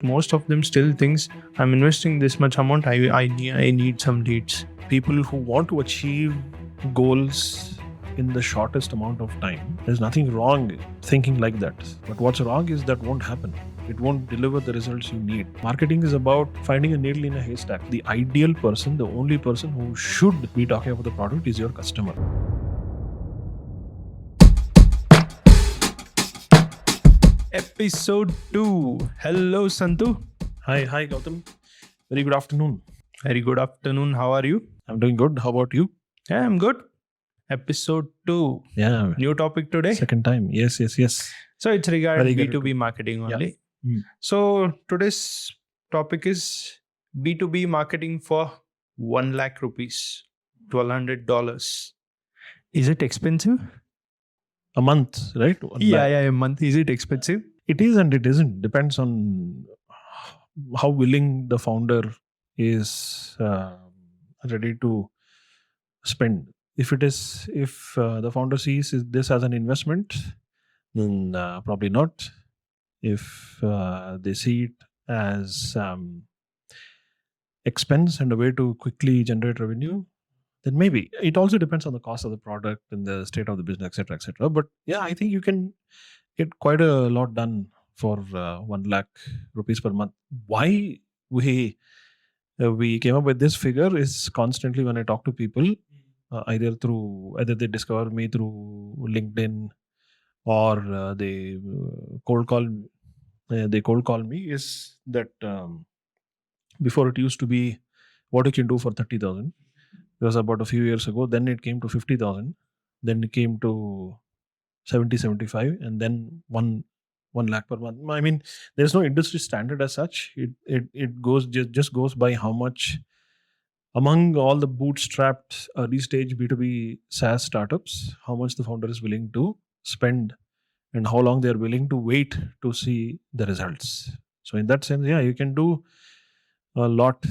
Most of them still thinks I'm investing this much amount. I need some leads. People who want to achieve goals in the shortest amount of time, there's nothing wrong thinking like that. But what's wrong is that won't happen. It won't deliver the results you need. Marketing is about finding a needle in a haystack. The ideal person, the only person who should be talking about the product is your customer. Episode 2. Hello, Santu. Hi, Gautam. Very good afternoon. Very good afternoon. How are you? I'm doing good. How about you? Yeah, I'm good. Episode 2. Yeah. New topic today. Second time. Yes. So it's regarding Very good. B2B marketing only. Yeah. So today's topic is B2B marketing for 1 lakh rupees, $1,200. Is it expensive? A month, right? A month. Is it expensive? It is and it isn't. Depends on how willing the founder is ready to spend. If the founder sees this as an investment, then probably not. If they see it as expense and a way to quickly generate revenue, then maybe. It also depends on the cost of the product and the state of the business, etc. But yeah, I think you can get quite a lot done for 1 lakh rupees per month. Why we came up with this figure is constantly when I talk to people, either they discover me through LinkedIn or they cold call me, is that before it used to be what you can do for 30,000. It was about a few years ago. Then it came to 50,000. Then it came to 70, 75, and then 1 lakh per month. I mean, there's no industry standard as such. It goes just goes by how much among all the bootstrapped early stage B2B SaaS startups, how much the founder is willing to spend and how long they're willing to wait to see the results. So in that sense, yeah, you can do a lot.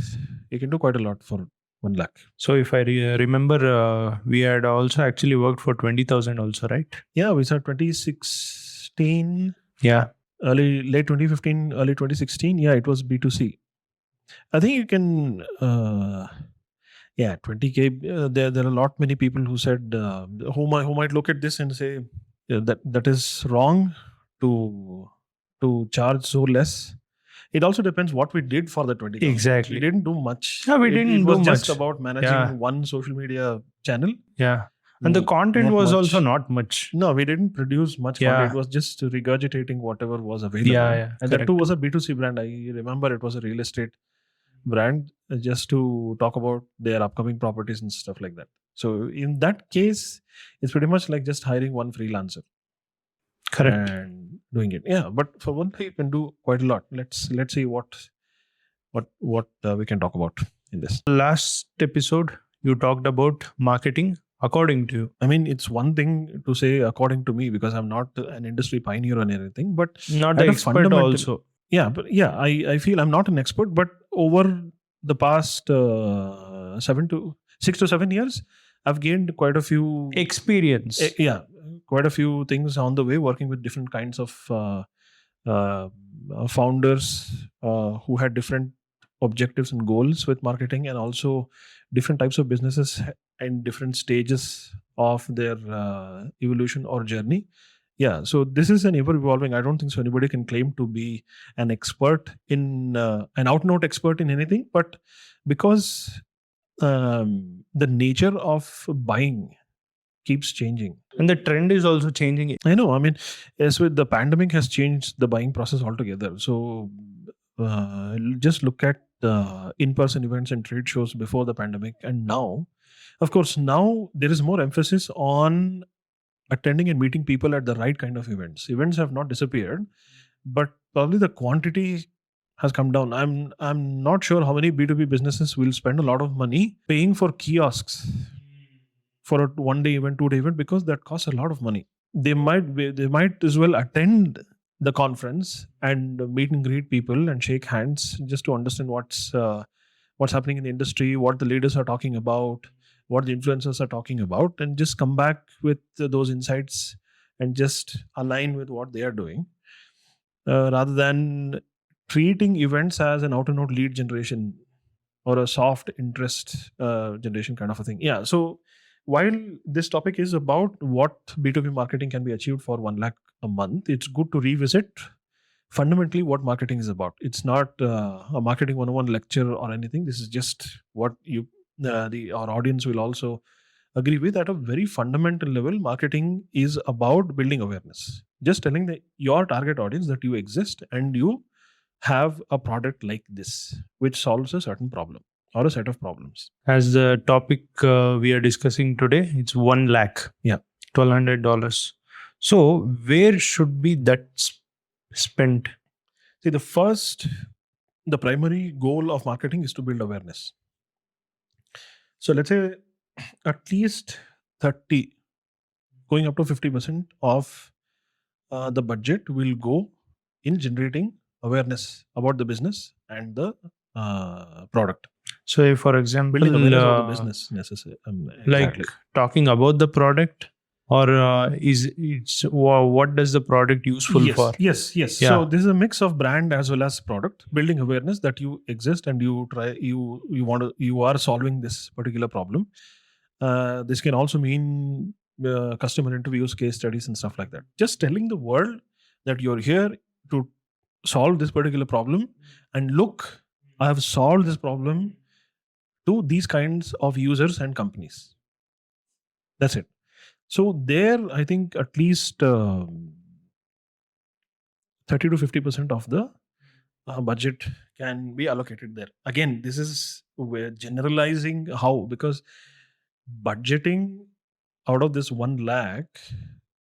You can do quite a lot for 1 lakh. So if I remember, we had also actually worked for 20,000 also, right? Yeah, we saw 2016. Yeah. Late 2015, early 2016. Yeah, it was B2C. I think you can, 20K. There are a lot many people who said, who might look at this and say that is wrong to charge so less. It also depends what we did for the 20,000. Exactly. We didn't do much. Yeah, we didn't It was do just much. about managing one social media channel. Yeah. And the content Not was much. also not much. No, we didn't produce much content. It was just regurgitating whatever was available. Yeah. And that too was a B2C brand. I remember it was a real estate brand, just to talk about their upcoming properties and stuff like that. So in that case, it's pretty much like just hiring one freelancer. Correct. And doing it. Yeah, but for one thing, you can do quite a lot. Let's see what we can talk about in this. Last episode, you talked about marketing according to you. I mean, it's one thing to say according to me, because I'm not an industry pioneer or anything, but not an expert also. Yeah, but yeah, I feel I'm not an expert, but over the past 6 to 7 years, I've gained quite a few experience. Quite a few things on the way, working with different kinds of founders who had different objectives and goals with marketing, and also different types of businesses and different stages of their evolution or journey. Yeah, so this is an ever evolving. I don't think so anybody can claim to be an expert in an out and out expert in anything, but because the nature of buying keeps changing, and the trend is also changing. I know. I mean, as with the pandemic has changed the buying process altogether. So just look at the in-person events and trade shows before the pandemic and now. Of course, now there is more emphasis on attending and meeting people at the right kind of events. Events have not disappeared, but probably the quantity has come down. I'm not sure how many B2B businesses will spend a lot of money paying for kiosks for a 1-day event, 2-day event, because that costs a lot of money. They might as well attend the conference and meet and greet people and shake hands, just to understand what's happening in the industry, what the leaders are talking about, what the influencers are talking about, and just come back with those insights and just align with what they are doing, rather than treating events as an out and out lead generation or a soft interest generation kind of a thing. Yeah. So while this topic is about what B2B marketing can be achieved for 1 lakh a month, it's good to revisit fundamentally what marketing is about. It's not a marketing 101 lecture or anything. This is just what you our audience will also agree with. At a very fundamental level, marketing is about building awareness. Just telling your target audience that you exist and you have a product like this which solves a certain problem or a set of problems. As the topic we are discussing today, it's 1 lakh. Yeah. $1,200. So where should be that spent? See, the primary goal of marketing is to build awareness. So let's say at least 30, going up to 50% of the budget will go in generating awareness about the business and the product. So if, for example, Building awareness of the business necessary. like Exactly. talking about the product, or what does the product useful Yes, for? yes. Yeah. So this is a mix of brand as well as product. Building awareness that you exist and you are solving this particular problem. This can also mean customer interviews, case studies, and stuff like that. Just telling the world that you're here to solve this particular problem, and look, I have solved this problem to these kinds of users and companies. That's it. So there, I think at least 30 to 50% of the budget can be allocated there. Again, this is we're generalizing how, because budgeting out of this 1 lakh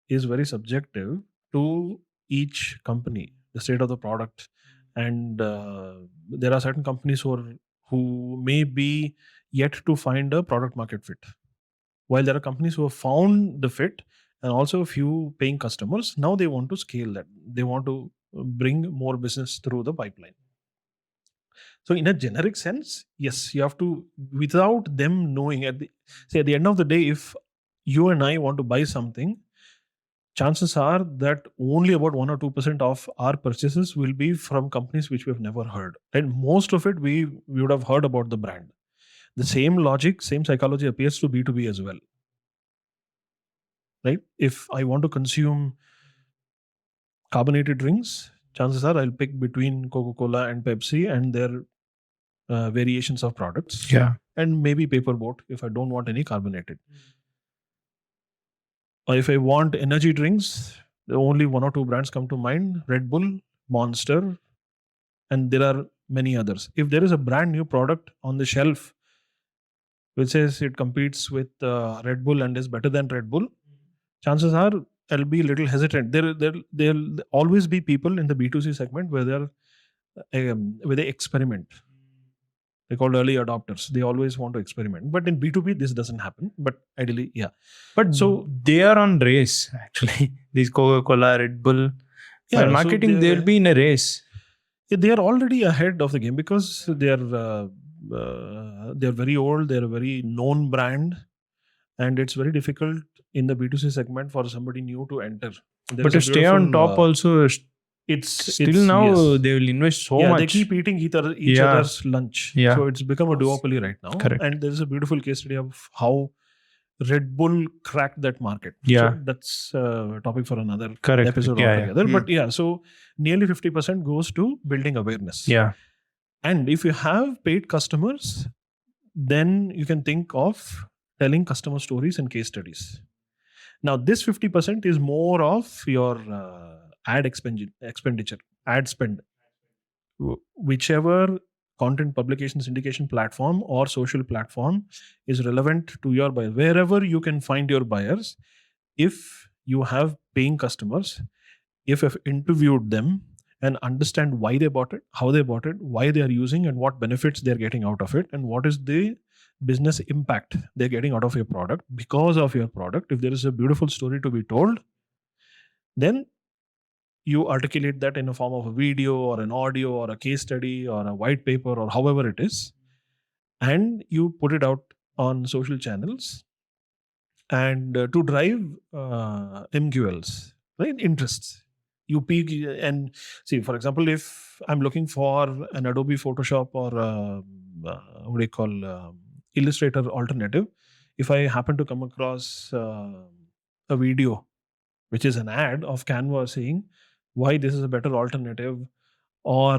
is very subjective to each company, the state of the product, and there are certain companies who may be yet to find a product market fit, while there are companies who have found the fit and also a few paying customers. Now they want to scale that. They want to bring more business through the pipeline. So in a generic sense, yes, you have to, without them knowing, at the end of the day, if you and I want to buy something, chances are that only about 1 or 2% of our purchases will be from companies which we have never heard. And most of it we would have heard about the brand. The same logic, same psychology appears to B2B as well. Right? If I want to consume carbonated drinks, chances are I'll pick between Coca-Cola and Pepsi and their variations of products. Yeah. And maybe Paperboat if I don't want any carbonated. Or if I want energy drinks, the only 1 or 2 brands come to mind: Red Bull, Monster, and there are many others. If there is a brand new product on the shelf which says it competes with Red Bull and is better than Red Bull, chances are I'll be a little hesitant. There'll always be people in the B2C segment where they experiment. They're called early adopters. They always want to experiment. But in B2B, this doesn't happen. But ideally, yeah. But So they are on race, actually. These Coca-Cola, Red Bull. yeah, While so marketing, they'll be in a race. they are already ahead of the game because they're very old. They're a very known brand, and it's very difficult in the B2C segment for somebody new to enter. There But is to a stay on beautiful, top also, it's still now yes. they will invest so Yeah, much. they keep eating each Yeah. other's lunch. Yeah. So it's become a duopoly right now. Correct. And there is a beautiful case study of how Red Bull cracked that market. Yeah. So that's a topic for another Correct. episode Yeah, altogether. yeah. But yeah, so nearly 50% goes to building awareness. Yeah. And if you have paid customers, then you can think of telling customer stories and case studies. Now, this 50% is more of your ad expenditure, ad spend. Whichever content publication syndication platform or social platform is relevant to your buyer, wherever you can find your buyers, if you have paying customers, if you've interviewed them and understand why they bought it, how they bought it, why they are using, and what benefits they're getting out of it, and what is the business impact they're getting out of your product because of your product. If there is a beautiful story to be told, then you articulate that in a form of a video or an audio or a case study or a white paper or however it is, and you put it out on social channels and to drive MQLs, right? Interests. you peek and see, for example, if I'm looking for an Adobe Photoshop or what do you call Illustrator alternative, if I happen to come across a video which is an ad of Canva saying why this is a better alternative, or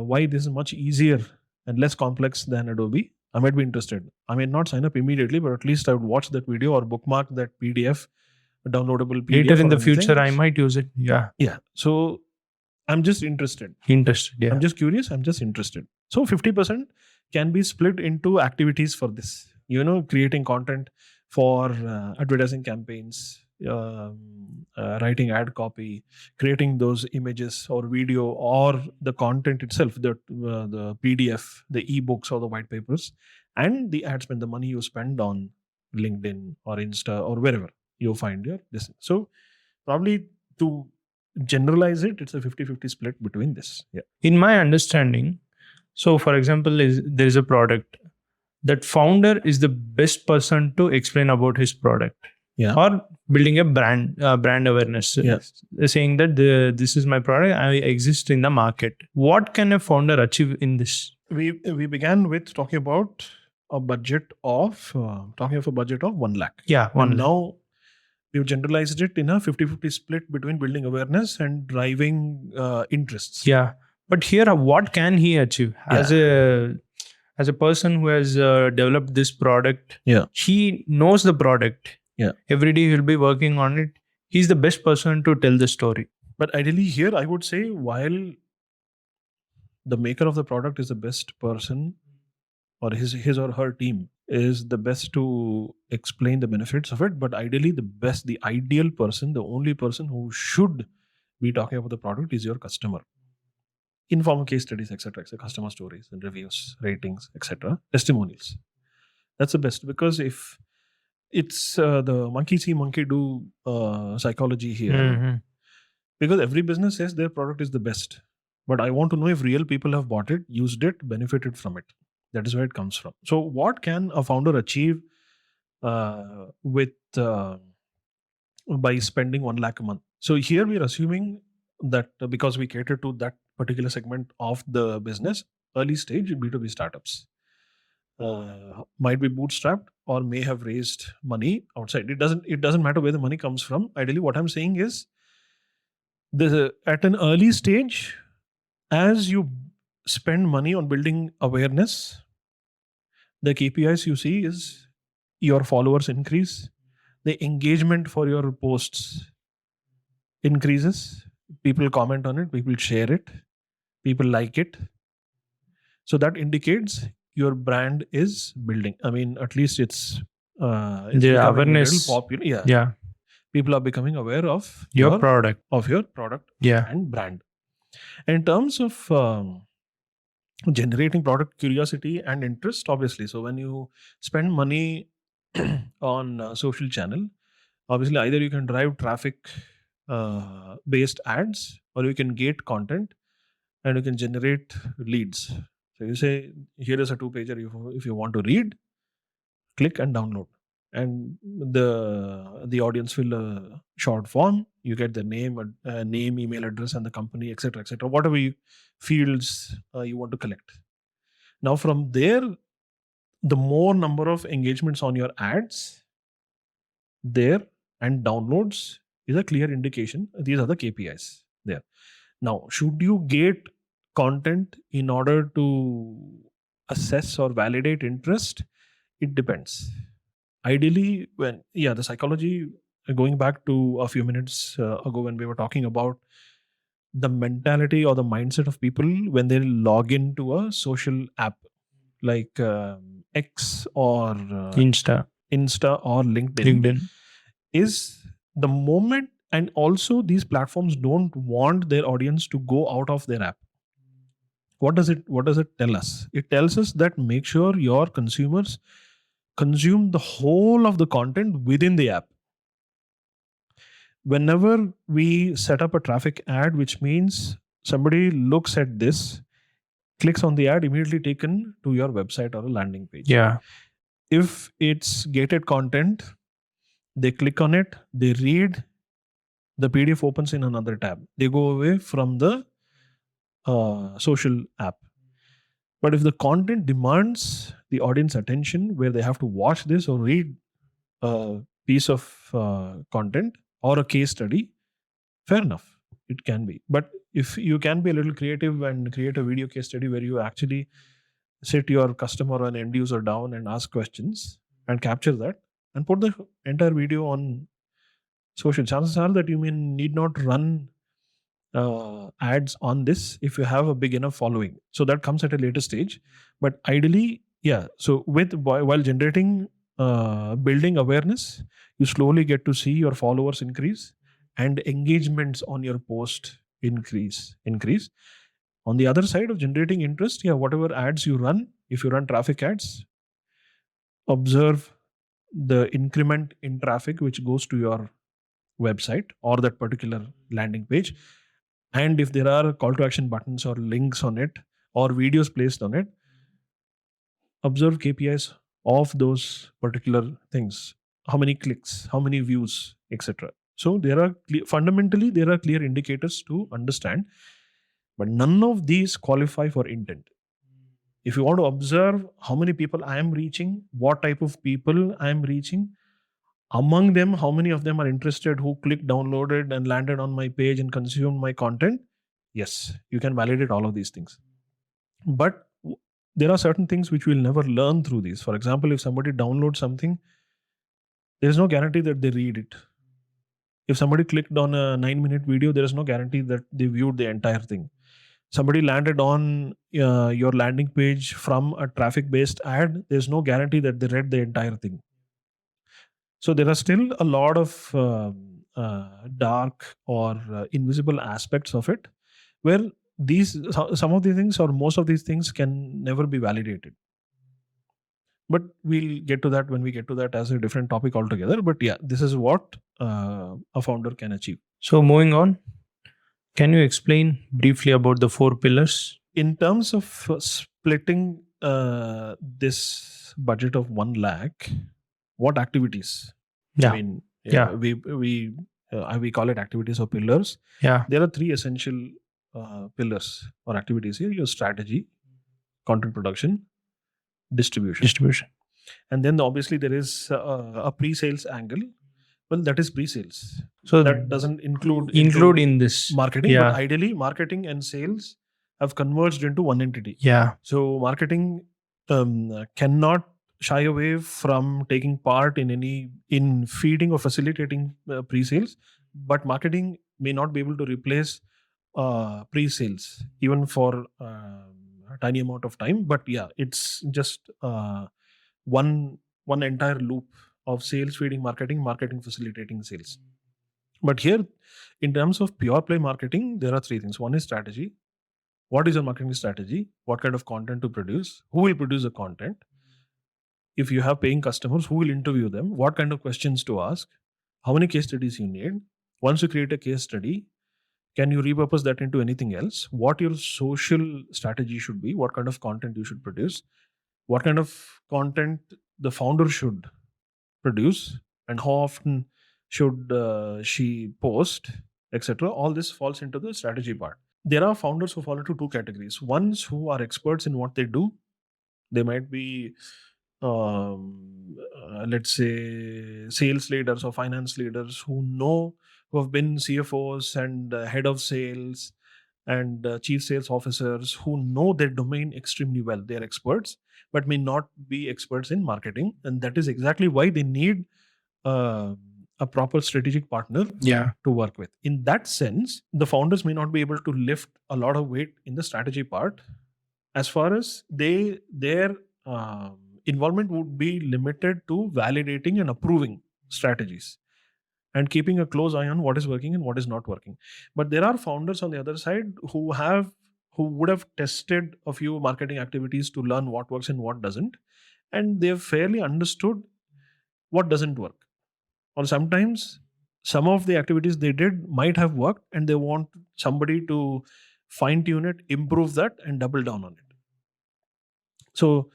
why this is much easier and less complex than Adobe, I might be interested. I may not sign up immediately, but at least I would watch that video or bookmark that PDF, a downloadable Later PDF in or the anything. future, I might use it. Yeah. Yeah. So I'm just interested. Interested. Yeah. I'm just curious. I'm just interested. So 50% can be split into activities for this. Creating content for advertising campaigns, writing ad copy, creating those images or video or the content itself, the PDF, the ebooks or the white papers, and the ad spend, the money you spend on LinkedIn or Insta or wherever you find your this. So probably to generalize it, it's a 50-50 split between this. Yeah. In my understanding, so for example, there is a product. That founder is the best person to explain about his product. Yeah. Or building a brand awareness. Yeah. Saying that this is my product, I exist in the market. What can a founder achieve in this? We began with talking about a budget of 1 lakh. Yeah, 1 and lakh. Now we've generalized it in a 50-50 split between building awareness and driving interests. Yeah, but here what can he achieve as a person who has developed this product? Yeah. He knows the product. Yeah. Every day he'll be working on it. He's the best person to tell the story. But ideally here, I would say, while the maker of the product is the best person, or his or her team is the best to explain the benefits of it, but ideally the ideal person, the only person who should be talking about the product is your customer. Informal case studies, etc., customer stories and reviews, ratings, etc., testimonials. That's the best, because if it's the monkey see, monkey do psychology here, Mm-hmm. because every business says their product is the best, but I want to know if real people have bought it, used it, benefited from it. That is where it comes from. So what can a founder achieve with by spending 1 lakh a month? So here we are assuming that because we cater to that particular segment of the business, early stage B2B startups might be bootstrapped or may have raised money outside. It doesn't matter where the money comes from. Ideally, what I'm saying is, at an early stage, as you spend money on building awareness, the KPIs you see is your followers increase, the engagement for your posts increases, people comment on it, people share it, people like it. So that indicates your brand is building. I mean, at least it's the awareness. Popular. Yeah. Yeah. People are becoming aware of your product. Yeah. And brand. In terms of generating product curiosity and interest, obviously. So when you spend money on social channel, obviously either you can drive traffic based ads, or you can gate content and you can generate leads. So you say, here is a 2-pager. If you want to read, click and download. And the audience fill a short form. You get the name, email address, and the company, etc., whatever fields you want to collect. Now from there, the more number of engagements on your ads there and downloads is a clear indication. These are the KPIs there. Now, should you gate content in order to assess or validate interest? It depends. Ideally, the psychology, going back to a few minutes ago when we were talking about the mentality or the mindset of people when they log into a social app like X or Insta or LinkedIn, is the moment. And also these platforms don't want their audience to go out of their app. What does it tell us? It tells us that make sure your consumers consume the whole of the content within the app. Whenever we set up a traffic ad, which means somebody looks at this, clicks on the ad, immediately taken to your website or a landing page. Yeah. If it's gated content, they click on it, they read, The PDF opens in another tab. They go away from the social app. But if the content demands the audience attention, where they have to watch this or read a piece of content or a case study, fair enough, it can be. But if you can be a little creative and create a video case study where you actually sit your customer or an end user down and ask questions and capture that and put the entire video on social, chances are that you may need not run ads on this if you have a big enough following. So that comes at a later stage. But ideally, yeah. So while generating, building awareness, you slowly get to see your followers increase and engagements on your post increase. On the other side of generating interest, yeah, whatever ads you run, if you run traffic ads, observe the increment in traffic which goes to your website or that particular landing page. And if there are call to action buttons or links on it or videos placed on it, observe KPIs of those particular things. How many clicks, how many views, etc. So fundamentally there are clear indicators to understand, but none of these qualify for intent. If you want to observe how many people I am reaching, what type of people I am reaching, among them, how many of them are interested, who clicked, downloaded, and landed on my page and consumed my content, yes, you can validate all of these things. But there are certain things which we'll never learn through these. For example, if somebody downloads something, there is no guarantee that they read it. If somebody clicked on a 9-minute video, there is no guarantee that they viewed the entire thing. Somebody landed on your landing page from a traffic-based ad, there's no guarantee that they read the entire thing. So there are still a lot of dark or invisible aspects of it, where some of these things or most of these things can never be validated. But we'll get to that when we get to that as a different topic altogether. But yeah, this is what a founder can achieve. So moving on, can you explain briefly about the 4 pillars? In terms of splitting this budget of 1 lakh, what activities? Yeah. I mean, Yeah. we call it activities or pillars. Yeah. There are 3 essential pillars or activities here: your strategy, content production, distribution. And then obviously there is a pre-sales angle. Well, that is pre-sales. So that doesn't include in this marketing. Yeah. But ideally, marketing and sales have converged into one entity. Yeah. So marketing cannot shy away from taking part in feeding or facilitating pre-sales, but marketing may not be able to replace pre-sales even for a tiny amount of time. But yeah, it's just one entire loop of sales feeding marketing facilitating sales. But here, in terms of pure play marketing, there are 3 things. One is strategy. What is your marketing strategy? What kind of content to produce? Who will produce the content? If you have paying customers, who will interview them? What kind of questions to ask? How many case studies you need? Once you create a case study, can you repurpose that into anything else? What your social strategy should be? What kind of content you should produce? What kind of content the founder should produce? And how often should she post, etc.? All this falls into the strategy part. There are founders who fall into 2 categories. Ones who are experts in what they do. They might be let's say sales leaders or finance leaders who have been CFOs and head of sales and chief sales officers who know their domain extremely well. They're experts, but may not be experts in marketing. And that is exactly why they need a proper strategic partner to work with. In that sense, the founders may not be able to lift a lot of weight in the strategy part, as far as their involvement would be limited to validating and approving strategies and keeping a close eye on what is working and what is not working. But there are founders on the other side who would have tested a few marketing activities to learn what works and what doesn't, and they've fairly understood what doesn't work. Or sometimes some of the activities they did might have worked and they want somebody to fine tune it, improve that, and double down on it. So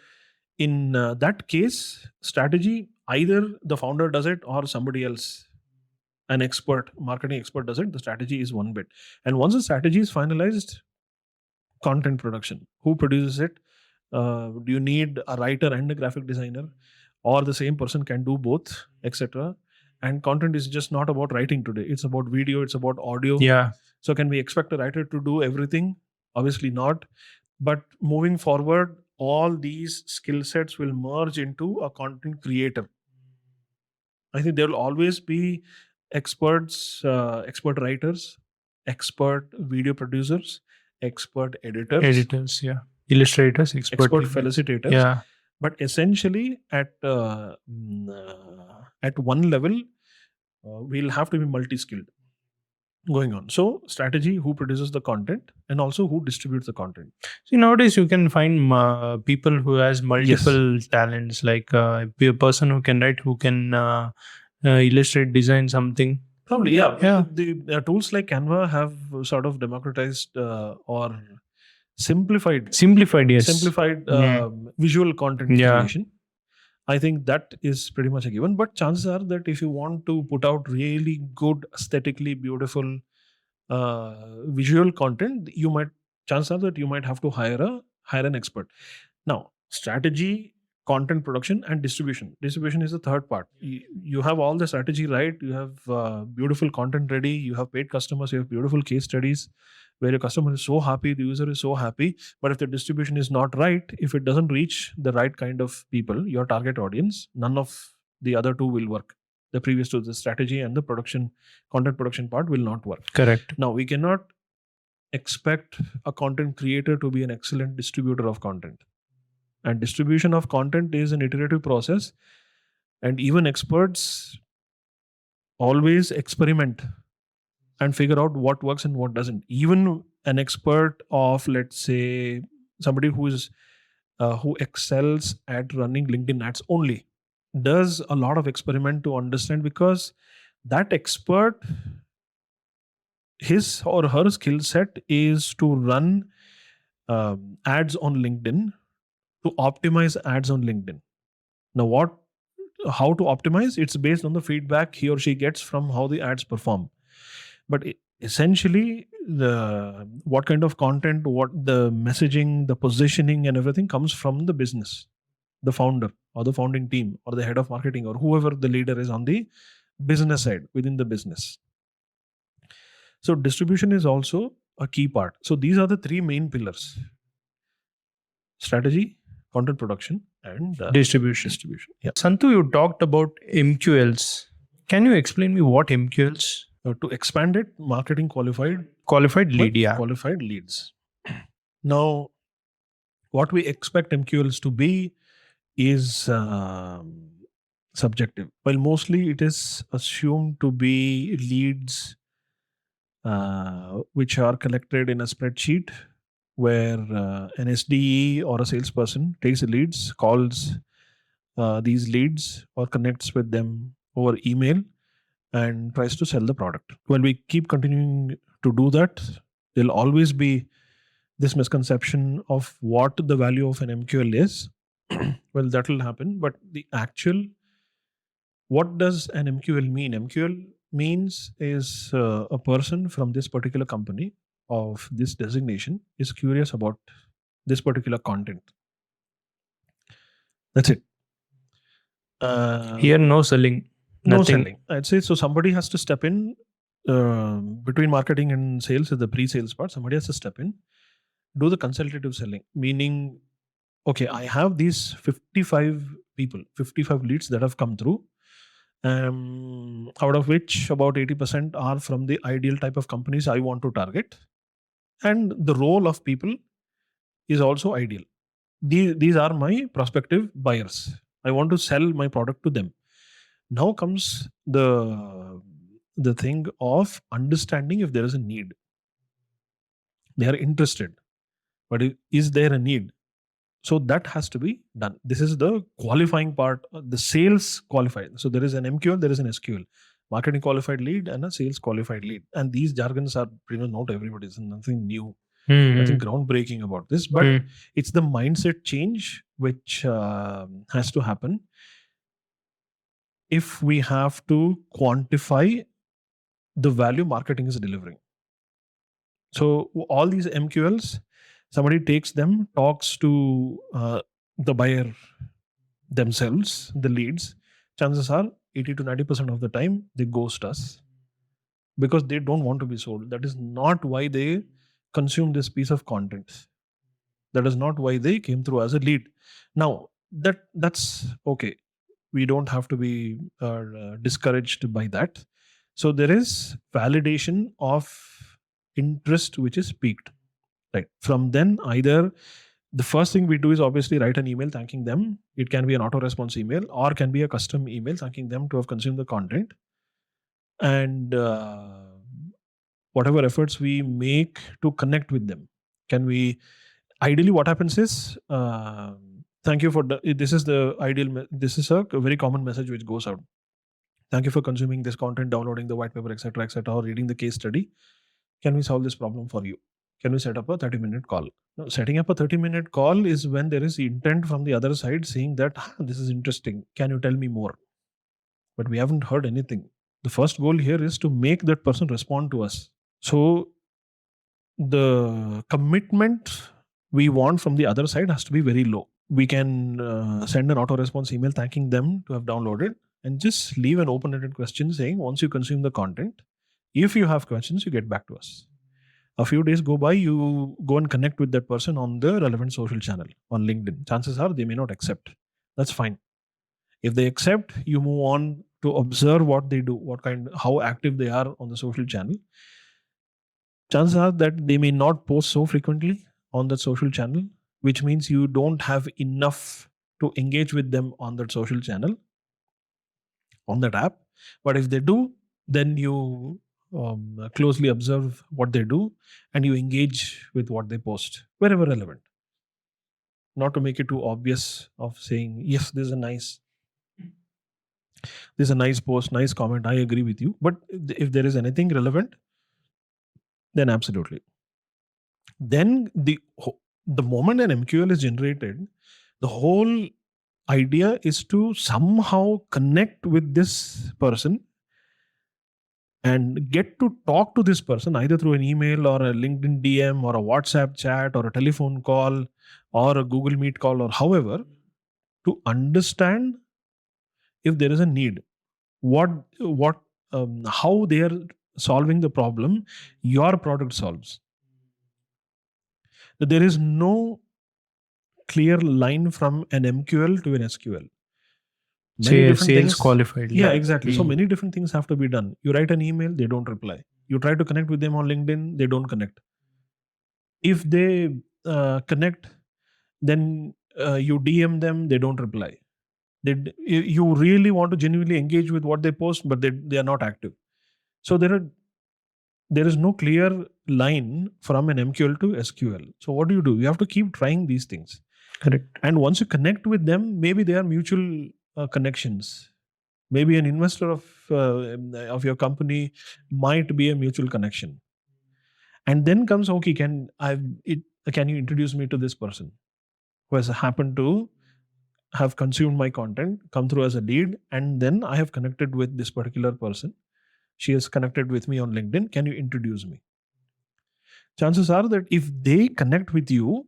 in that case, strategy, either the founder does it or somebody else. an expert, marketing expert does it, the strategy is one bit. And once the strategy is finalized, content production. Who produces it? Do you need a writer and a graphic designer, or the same person can do both, etc.? And content is just not about writing today. It's about video, it's about audio. Yeah. So can we expect a writer to do everything? Obviously not. But moving forward, all these skill sets will merge into a content creator. I think there will always be experts, expert writers, expert video producers, expert editors, Yeah. Illustrators, expert expert designers. felicitators. Yeah. But essentially, at one level, we'll have to be multi-skilled going on. So strategy, who produces the content, and also who distributes the content. See, nowadays you can find people who has multiple talents, like a person who can write, who can illustrate, design something. Probably, yeah. Yeah. The tools like Canva have sort of democratized or simplified Yes. visual content Yeah. creation. I think that is pretty much a given. But chances are that if you want to put out really good, aesthetically beautiful visual content, chances are that you might have to hire an expert. Now, strategy, content production, and distribution. Distribution is the third part. You have all the strategy right. You have beautiful content ready. You have paid customers. You have beautiful case studies where your customer is so happy, the user is so happy. But if the distribution is not right, if it doesn't reach the right kind of people, your target audience, none of the other two will work. The previous two, the strategy and the content production part, will not work. Correct. Now, we cannot expect a content creator to be an excellent distributor of content. And distribution of content is an iterative process. And even experts always experiment and figure out what works and what doesn't. Even an expert of, let's say, somebody who excels at running LinkedIn ads only, does a lot of experiment to understand, because that expert, his or her skill set is to run ads on LinkedIn, to optimize ads on LinkedIn. Now, how to optimize? It's based on the feedback he or she gets from how the ads perform. But essentially, what kind of content, what the messaging, the positioning, and everything comes from the business, the founder or the founding team or the head of marketing or whoever the leader is on the business side within the business. So distribution is also a key part. So these are the three main pillars: strategy, content production, and Distribution. Yeah. Santu, you talked about MQLs. Can you explain me what MQLs? To expand it, marketing qualified lead. Yeah. Qualified leads. Now, what we expect MQLs to be is subjective. While mostly it is assumed to be leads which are collected in a spreadsheet, where an SDE or a salesperson takes the leads, calls these leads or connects with them over email and tries to sell the product. When we keep continuing to do that, there'll always be this misconception of what the value of an MQL is. Well, that will happen. But what does an MQL mean? MQL means is a person from this particular company of this designation is curious about this particular content. That's it. Here, no selling. No Nothing. selling. I'd say so. Somebody has to step in between marketing and sales is the pre-sales part. Somebody has to step in, do the consultative selling. Meaning, okay, I have these 55 people, 55 leads that have come through, out of which about 80% are from the ideal type of companies I want to target. And the role of people is also ideal. These are my prospective buyers. I want to sell my product to them. Now comes the thing of understanding if there is a need. They are interested, but is there a need? So that has to be done. This is the qualifying part, the sales qualified. So there is an MQL, there is an SQL, marketing qualified lead and a sales qualified lead. And these jargons are pretty much not everybody's, nothing new, nothing groundbreaking about this. But it's the mindset change which has to happen. If we have to quantify the value marketing is delivering. So all these MQLs, somebody takes them, talks to the buyer themselves, the leads. Chances are 80 to 90% of the time they ghost us because they don't want to be sold. That is not why they consume this piece of content. That is not why they came through as a lead. Now that's okay. We don't have to be discouraged by that. So there is validation of interest which is peaked. Right. From then, either the first thing we do is obviously write an email thanking them. It can be an auto response email or can be a custom email thanking them to have consumed the content. And whatever efforts we make to connect with them, can we ideally what happens is thank you for this is the ideal this is a very common message which goes out. Thank you for consuming this content, downloading the white paper, etc., or reading the case study. Can we solve this problem for you? Can we set up a 30-minute call? Now, setting up a 30-minute call is when there is intent from the other side saying that this is interesting. Can you tell me more? But we haven't heard anything. The first goal here is to make that person respond to us. So the commitment we want from the other side has to be very low. We can send an auto response email thanking them to have downloaded and just leave an open-ended question saying once you consume the content, if you have questions, you get back to us. A few days go by, you go and connect with that person on the relevant social channel on LinkedIn. Chances are they may not accept. That's fine. If they accept, you move on to observe what they do, how active they are on the social channel. Chances are that they may not post so frequently on that social channel, which means you don't have enough to engage with them on that social channel, on that app. But if they do, then you closely observe what they do and you engage with what they post wherever relevant. Not to make it too obvious of saying, yes, this is a nice post, nice comment, I agree with you. But if there is anything relevant, then absolutely. Then the moment an MQL is generated, the whole idea is to somehow connect with this person and get to talk to this person either through an email or a LinkedIn DM or a WhatsApp chat or a telephone call or a Google Meet call or however, to understand if there is a need, what how they are solving the problem your product solves. There is no clear line from an MQL to an SQL. Many different Sales things. qualified. Yeah, exactly. So many different things have to be done. You write an email, they don't reply. You try to connect with them on LinkedIn, they don't connect. If they connect, then you DM them, they don't reply. You really want to genuinely engage with what they post, but they are not active. So there is no clear line from an MQL to SQL. So what do? You have to keep trying these things. Correct. And once you connect with them, maybe they are mutual connections. Maybe an investor of your company might be a mutual connection. And then comes, okay, can you introduce me to this person who has happened to have consumed my content, come through as a lead, and then I have connected with this particular person. She has connected with me on LinkedIn. Can you introduce me? Chances are that if they connect with you,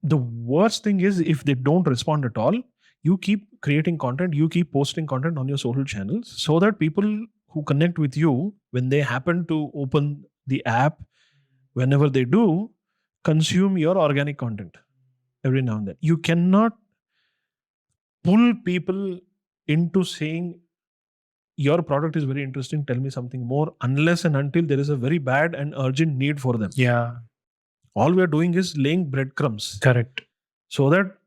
the worst thing is if they don't respond at all, you keep creating content, you keep posting content on your social channels so that people who connect with you, when they happen to open the app, whenever they do, consume your organic content every now and then. You cannot pull people into saying your product is very interesting, tell me something more, unless and until there is a very bad and urgent need for them. Yeah. All we are doing is laying breadcrumbs. Correct. So that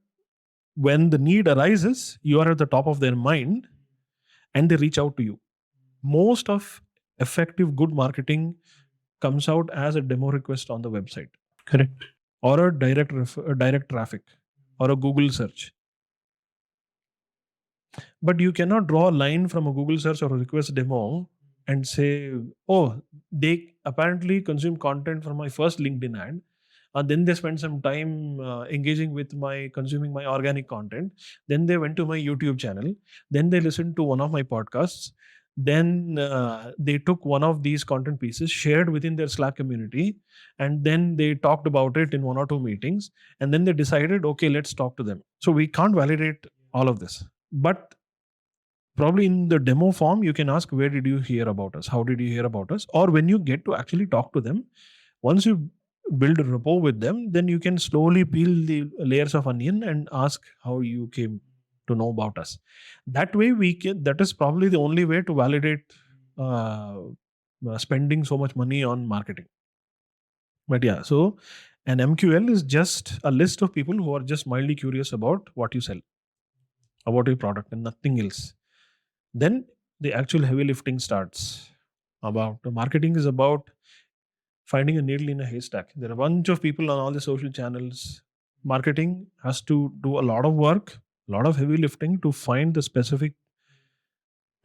when the need arises, you are at the top of their mind and they reach out to you. Most of effective good marketing comes out as a demo request on the website. Correct. Or a direct traffic or a Google search. But you cannot draw a line from a Google search or a request demo and say, oh, they apparently consume content from my first LinkedIn ad. And then they spent some time engaging with consuming my organic content. Then they went to my YouTube channel. Then they listened to one of my podcasts. Then they took one of these content pieces, shared within their Slack community, and then they talked about it in 1 or 2 meetings, and then they decided, okay, let's talk to them. So we can't validate all of this, but probably in the demo form, you can ask, where did you hear about us? How did you hear about us? Or when you get to actually talk to them, once you build a rapport with them, then you can slowly peel the layers of onion and ask how you came to know about us. That way, that is probably the only way to validate uh, spending so much money on marketing. But yeah, so an MQL is just a list of people who are just mildly curious about what you sell, about your product, and nothing else. Then the actual heavy lifting starts. About the marketing is about finding a needle in a haystack. There are a bunch of people on all the social channels. Marketing has to do a lot of work, a lot of heavy lifting to find the specific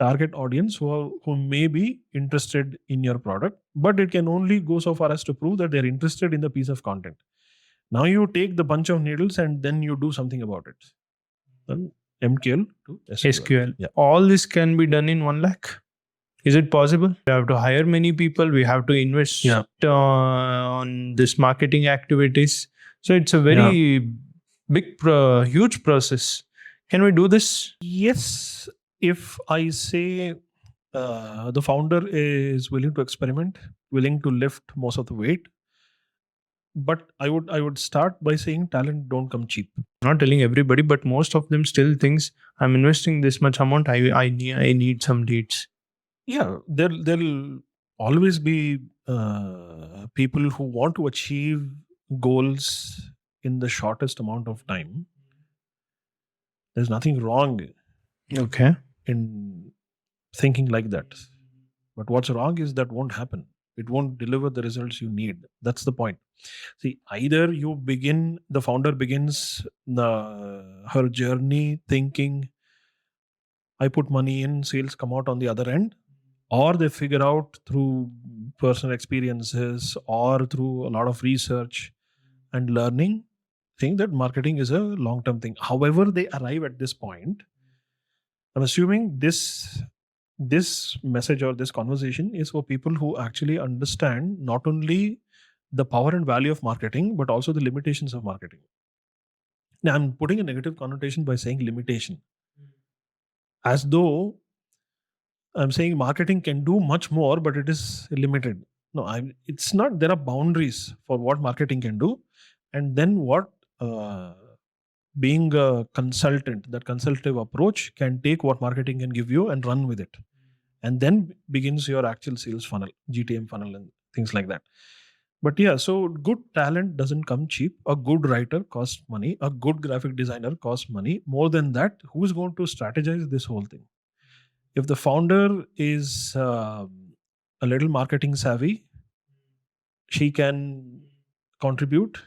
target audience who may be interested in your product, but it can only go so far as to prove that they're interested in the piece of content. Now you take the bunch of needles and then you do something about it. Then MQL to SQL. Yeah. All this can be done in 1 lakh. Is it possible? We have to hire many people. We have to invest on this marketing activities. So it's a very big, huge process. Can we do this? Yes, if I say the founder is willing to experiment, willing to lift most of the weight, but I would start by saying talent don't come cheap. Not telling everybody, but most of them still thinks I'm investing this much amount. I need some leads. Yeah, there'll always be people who want to achieve goals in the shortest amount of time. There's nothing wrong in thinking like that. But what's wrong is that won't happen. It won't deliver the results you need. That's the point. See, either the founder begins her journey thinking, I put money in, sales come out on the other end, or they figure out through personal experiences or through a lot of research and learning, think that marketing is a long-term thing. However they arrive at this point, I'm assuming this message or this conversation is for people who actually understand not only the power and value of marketing, but also the limitations of marketing. Now, I'm putting a negative connotation by saying limitation, as though I'm saying marketing can do much more, but it is limited. No, it's not. There are boundaries for what marketing can do, and then what being a consultant, that consultative approach can take what marketing can give you and run with it. And then begins your actual sales funnel, GTM funnel, and things like that. But yeah, so good talent doesn't come cheap. A good writer costs money. A good graphic designer costs money. More than that, who is going to strategize this whole thing? If the founder is a little marketing savvy, she can contribute.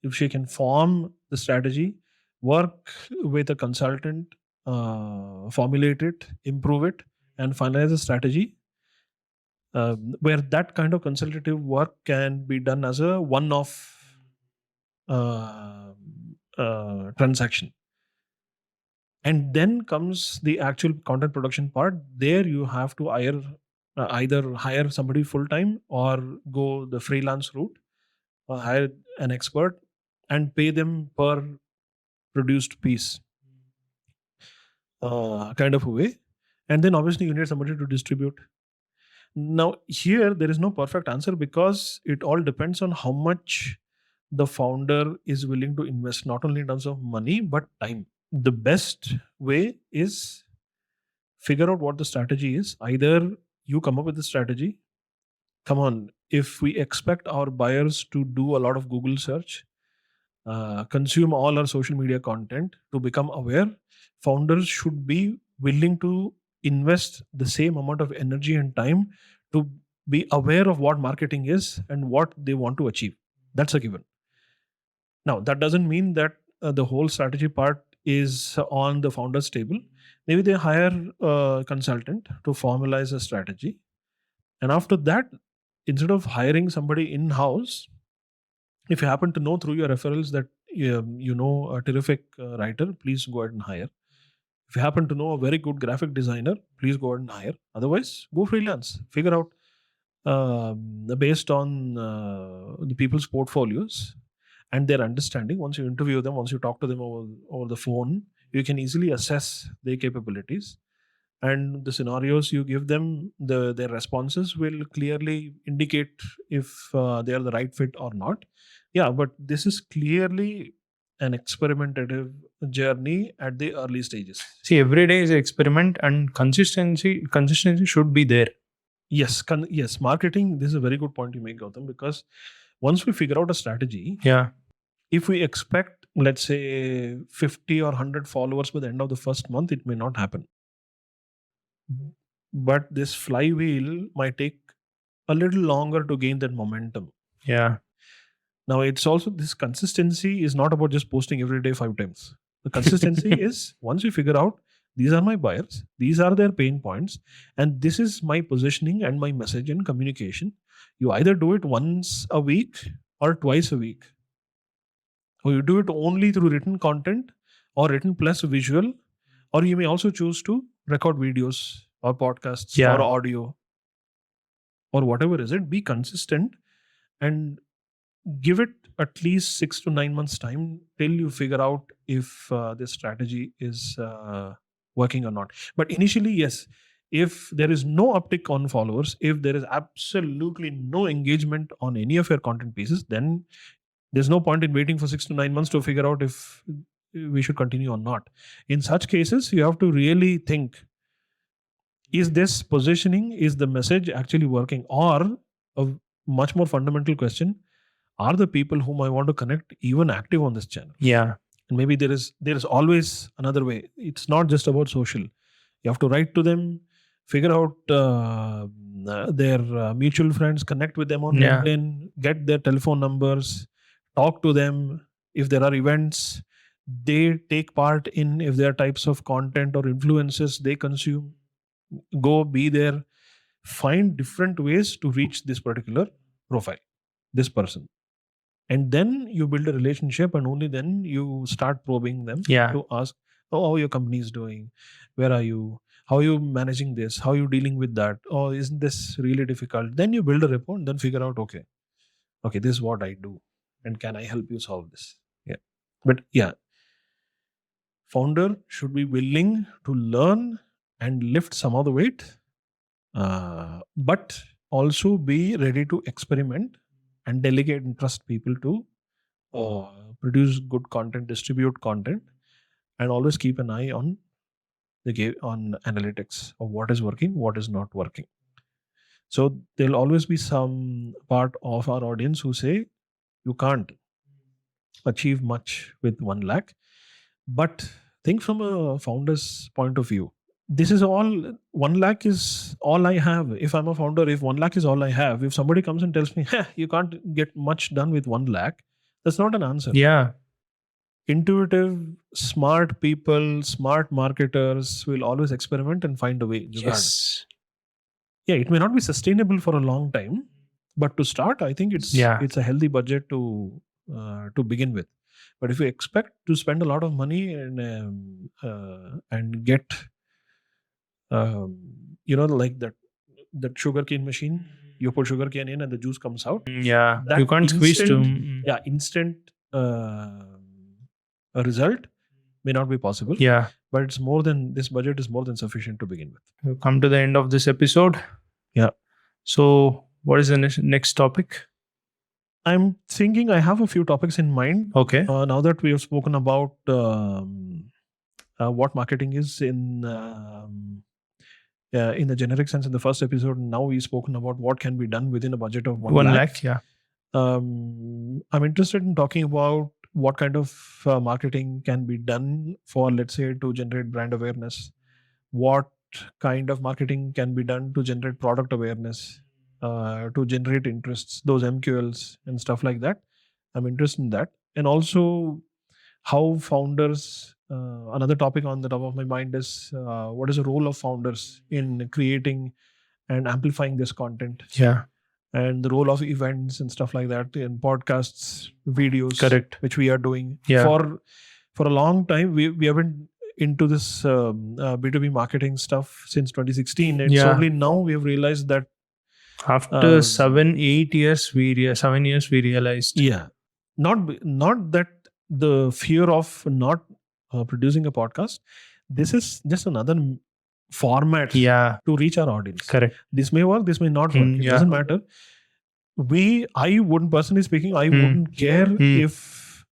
If she can form the strategy, work with a consultant, formulate it, improve it, and finalize a strategy, where that kind of consultative work can be done as a one-off transaction. And then comes the actual content production part. There you have to either hire somebody full-time or go the freelance route, or hire an expert and pay them per produced piece kind of a way. And then obviously you need somebody to distribute. Now here there is no perfect answer, because it all depends on how much the founder is willing to invest, not only in terms of money but time. The best way is figure out what the strategy is. Either you come up with the strategy. Come on, if we expect our buyers to do a lot of Google search, consume all our social media content to become aware, founders should be willing to invest the same amount of energy and time to be aware of what marketing is and what they want to achieve. That's a given. Now, that doesn't mean that the whole strategy part is on the founder's table. Maybe they hire a consultant to formalize a strategy. And after that, instead of hiring somebody in-house, if you happen to know through your referrals that you know a terrific writer, please go ahead and hire. If you happen to know a very good graphic designer, please go and hire. Otherwise, go freelance. Figure out based on the people's portfolios and their understanding. Once you interview them, once you talk to them over the phone, you can easily assess their capabilities. And the scenarios you give them, their responses will clearly indicate if they are the right fit or not. Yeah, but this is clearly an experimentative journey at the early stages. See, every day is an experiment, and consistency should be there. Yes, yes, marketing. This is a very good point you make, Gautam, because once we figure out a strategy, Yeah. if we expect, let's say, 50 or 100 followers by the end of the first month, it may not happen. But this flywheel might take a little longer to gain that momentum. Yeah. Now, it's also, this consistency is not about just posting every day 5 times. The consistency is, once we figure out these are my buyers, these are their pain points, and this is my positioning and my message and communication. You either do it once a week or twice a week, or you do it only through written content or written plus visual, or you may also choose to record videos or podcasts or audio or whatever is it. Be consistent and give it at least 6 to 9 months time till you figure out if this strategy is working or not. But initially, yes, if there is no uptick on followers, if there is absolutely no engagement on any of your content pieces, then there's no point in waiting for 6 to 9 months to figure out if we should continue or not. In such cases, you have to really think, is this positioning, is the message actually working? Or a much more fundamental question, are the people whom I want to connect even active on this channel? Yeah. And maybe there is always another way. It's not just about social. You have to write to them, figure out their mutual friends, connect with them on LinkedIn, get their telephone numbers, talk to them. If there are events they take part in, if there are types of content or influences they consume, go be there. Find different ways to reach this particular profile, this person. And then you build a relationship, and only then you start probing them to ask, oh, how your company is doing, where are you, how are you managing this, how are you dealing with that, oh, isn't this really difficult? Then you build a rapport and then figure out, okay, this is what I do, and can I help you solve this? But founder should be willing to learn and lift some of the weight, but also be ready to experiment and delegate and trust people to produce good content, distribute content, and always keep an eye on on analytics of what is working, what is not working. So there'll always be some part of our audience who say you can't achieve much with 1 lakh. But think from a founder's point of view. This is all, 1 lakh is all I have. If I'm a founder, if 1 lakh is all I have, if somebody comes and tells me, you can't get much done with 1 lakh, that's not an answer. Yeah. Intuitive, smart people, smart marketers will always experiment and find a way. Yes. Yeah, it may not be sustainable for a long time, but to start, I think it's a healthy budget to begin with. But if you expect to spend a lot of money and get like that sugarcane machine, you put sugarcane in and the juice comes out. Yeah, you can't squeeze to. Yeah, instant a result may not be possible. Yeah, but it's more than, this budget is more than sufficient to begin with. We've come to the end of this episode. Yeah. So what is the next topic? I'm thinking I have a few topics in mind. Okay. Now that we have spoken about what marketing is in the generic sense in the first episode, now we've spoken about what can be done within a budget of 1 lakh. Yeah. I'm interested in talking about what kind of marketing can be done for, let's say, to generate brand awareness. What kind of marketing can be done to generate product awareness, to generate interests, those MQLs and stuff like that. I'm interested in that. And also how founders, another topic on the top of my mind is what is the role of founders in creating and amplifying this content. Yeah. And the role of events and stuff like that in podcasts, videos. Correct. Which we are doing. Yeah. For a long time, we haven't, into this B2B marketing stuff since 2016. It's Yeah. only now we have realized that After 7 years, we realized. yeah, not that the fear of not producing a podcast. This is just another format Yeah, to reach our audience. correct. This may work, this may not work. It Yeah. doesn't matter. I wouldn't, personally speaking, I wouldn't care if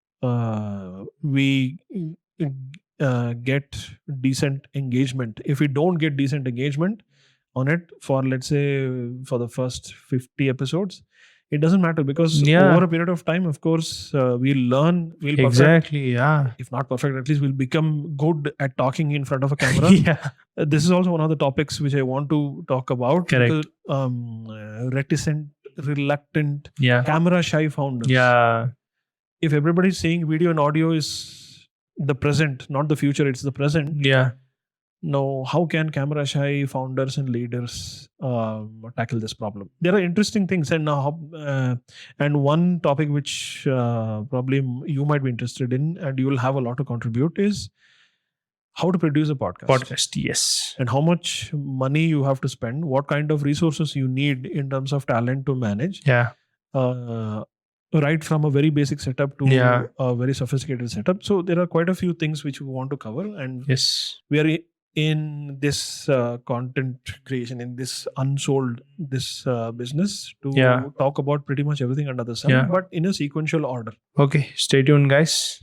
we get decent engagement. If we don't get decent engagement on it for, let's say, for the first 50 episodes, it doesn't matter, because Yeah. over a period of time, of course, we'll learn, we'll perfect. Exactly. Yeah. If not perfect, at least we'll become good at talking in front of a camera. Yeah. This is also one of the topics which I want to talk about. Correct. Reticent, reluctant, Yeah. camera shy founders. Yeah. If everybody's saying video and audio is the present, not the future, it's the present. Yeah. Now, how can camera shy founders and leaders tackle this problem? There are interesting things, and and one topic which probably you might be interested in, and you will have a lot to contribute, is how to produce a podcast. Yes. And how much money you have to spend, what kind of resources you need in terms of talent to manage. Yeah. Right from a very basic setup to Yeah. a very sophisticated setup. So there are quite a few things which we want to cover, and Yes. we are in this content creation, in this Unsold, this business, to Yeah. talk about pretty much everything under the sun, Yeah. but in a sequential order. Okay. Stay tuned, guys.